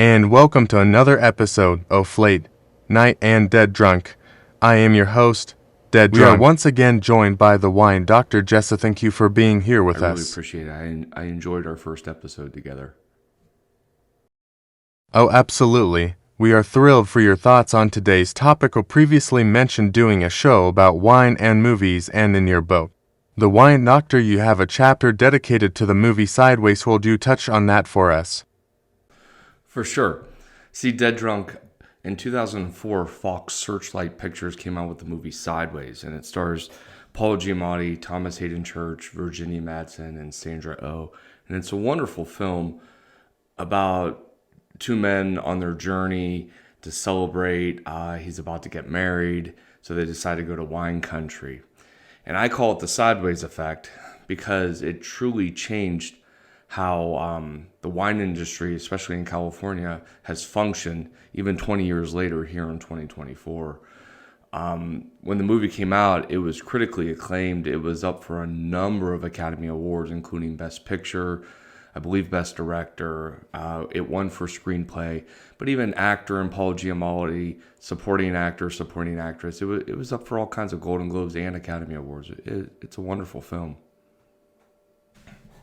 and welcome to another episode of Late Night and Dead Drunk. I am your host, Dead Drunk. We are once again joined by the wine Dr. Jessa. Thank you for being here with us. I really appreciate it. I enjoyed our first episode together. Oh, absolutely. We are thrilled for your thoughts on today's topic. We previously mentioned doing a show about wine and movies, and in your book, The Wine Doctor, you have a chapter dedicated to the movie Sideways. Will you touch on that for us? For sure. See, Dead Drunk, in 2004, Fox Searchlight Pictures came out with the movie Sideways, and it stars Paul Giamatti, Thomas Hayden Church, Virginia Madsen, and Sandra Oh. And it's a wonderful film about two men on their journey to celebrate. He's about to get married, so they decide to go to wine country. And I call it the Sideways effect because it truly changed how the wine industry, especially in California, has functioned even 20 years later here in 2024. When the movie came out, it was critically acclaimed. It was up for a number of Academy Awards, including Best Picture, I believe Best Director. It won for Screenplay, but even actor and Paul Giamatti, supporting actor, supporting actress. It was up for all kinds of Golden Globes and Academy Awards. It's a wonderful film.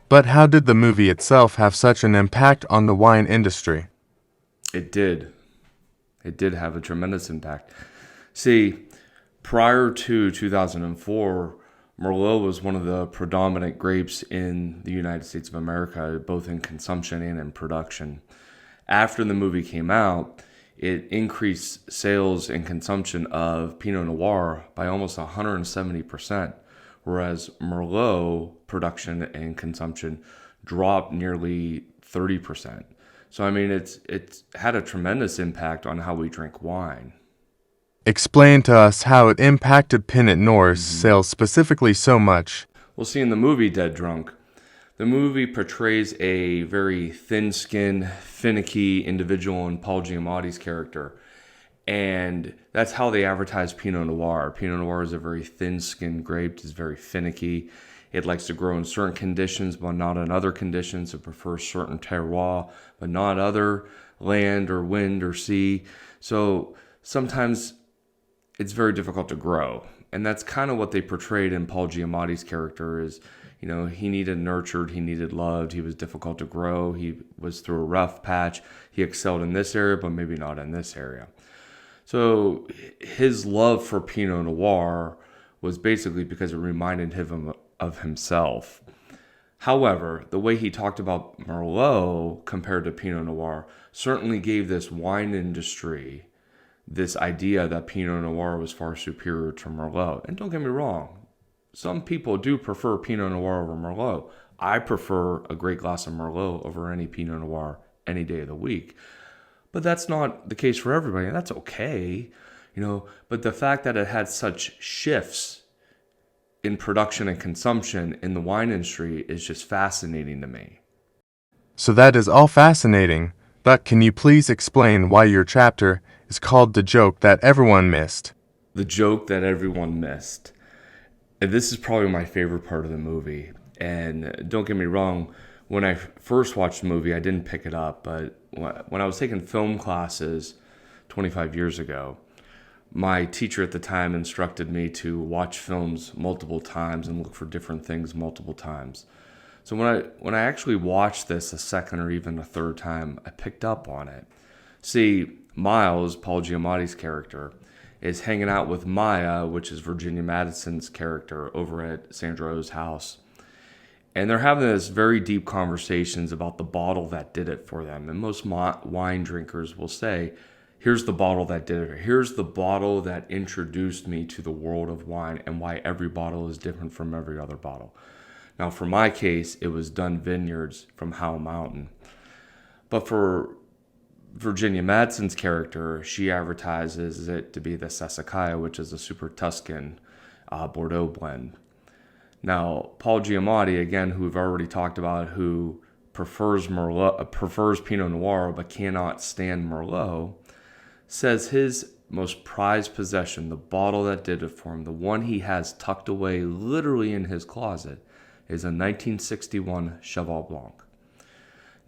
But how did the movie itself have such an impact on the wine industry? It did. It did have a tremendous impact. See, prior to 2004, Merlot was one of the predominant grapes in the United States of America, both in consumption and in production. After the movie came out, it increased sales and consumption of Pinot Noir by almost 170%, whereas Merlot production and consumption dropped nearly 30%. So, I mean, it's had a tremendous impact on how we drink wine. Explain to us how it impacted Pinot Noir's sales specifically so much. We'll see in the movie Dead Drunk. The movie portrays a very thin-skinned, finicky individual in Paul Giamatti's character. And that's how they advertise Pinot Noir. Pinot Noir is a very thin-skinned grape. It's very finicky. It likes to grow in certain conditions, but not in other conditions. It prefers certain terroir, but not other land or wind or sea. So sometimes it's very difficult to grow. And that's kind of what they portrayed in Paul Giamatti's character is, he needed nurtured, he needed loved, he was difficult to grow, he was through a rough patch, he excelled in this area, but maybe not in this area. So his love for Pinot Noir was basically because it reminded him of himself. However, the way he talked about Merlot compared to Pinot Noir certainly gave this wine industry this idea that Pinot Noir was far superior to Merlot. And don't get me wrong, some people do prefer Pinot Noir over Merlot. I prefer a great glass of Merlot over any Pinot Noir any day of the week. But that's not the case for everybody, and that's okay. But the fact that it had such shifts in production and consumption in the wine industry is just fascinating to me. So that is all fascinating, but can you please explain why your chapter is called The Joke That Everyone Missed? The Joke That Everyone Missed. And this is probably my favorite part of the movie. And don't get me wrong, when I first watched the movie, I didn't pick it up. But when I was taking film classes 25 years ago, my teacher at the time instructed me to watch films multiple times and look for different things multiple times. So when I actually watched this a second or even a third time, I picked up on it. See, Miles, Paul Giamatti's character, is hanging out with Maya, which is Virginia Madsen's character, over at Sandra Oh's house. And they're having this very deep conversations about the bottle that did it for them. And most wine drinkers will say, here's the bottle that did it. Here's the bottle that introduced me to the world of wine and why every bottle is different from every other bottle. Now, for my case, it was Dunn Vineyards from Howell Mountain. But for Virginia Madsen's character, she advertises it to be the Sassicaia, which is a super Tuscan Bordeaux blend. Now, Paul Giamatti, again, who we've already talked about, who prefers Pinot Noir but cannot stand Merlot, says his most prized possession, the bottle that did it for him, the one he has tucked away literally in his closet, is a 1961 Cheval Blanc.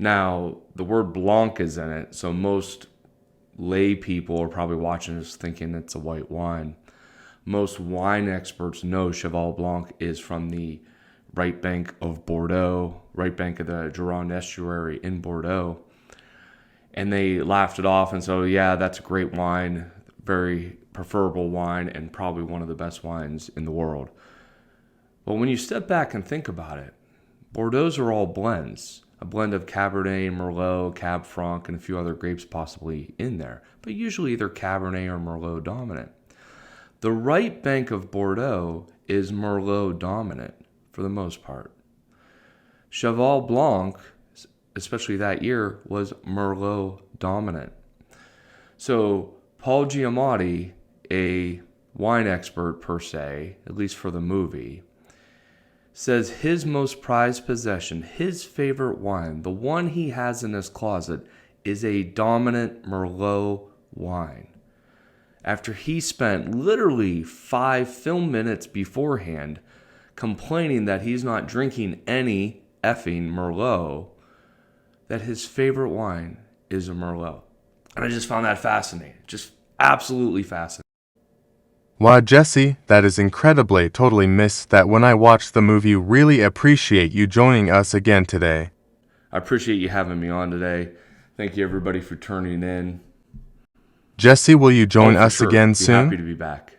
Now, the word Blanc is in it, so most lay people are probably watching this thinking it's a white wine. Most wine experts know Cheval Blanc is from the right bank of Bordeaux, right bank of the Gironde estuary in Bordeaux. And they laughed it off and said, yeah, that's a great wine, very preferable wine, and probably one of the best wines in the world. But when you step back and think about it, Bordeaux's are all blends. A blend of Cabernet, Merlot, Cab Franc, and a few other grapes possibly in there. But usually either Cabernet or Merlot dominant. The right bank of Bordeaux is Merlot dominant for the most part. Cheval Blanc, especially that year, was Merlot dominant. So Paul Giamatti, a wine expert per se, at least for the movie, says his most prized possession, his favorite wine, the one he has in his closet, is a dominant Merlot wine. After he spent literally 5 film minutes beforehand complaining that he's not drinking any effing Merlot, that his favorite wine is a Merlot. And I just found that fascinating. Just absolutely fascinating. Wow, Jesse, that is incredibly totally missed that when I watched the movie. Really appreciate you joining us again today. I appreciate you having me on today. Thank you everybody for turning in. Jesse, will you join For us sure. again Be soon? happy to be back.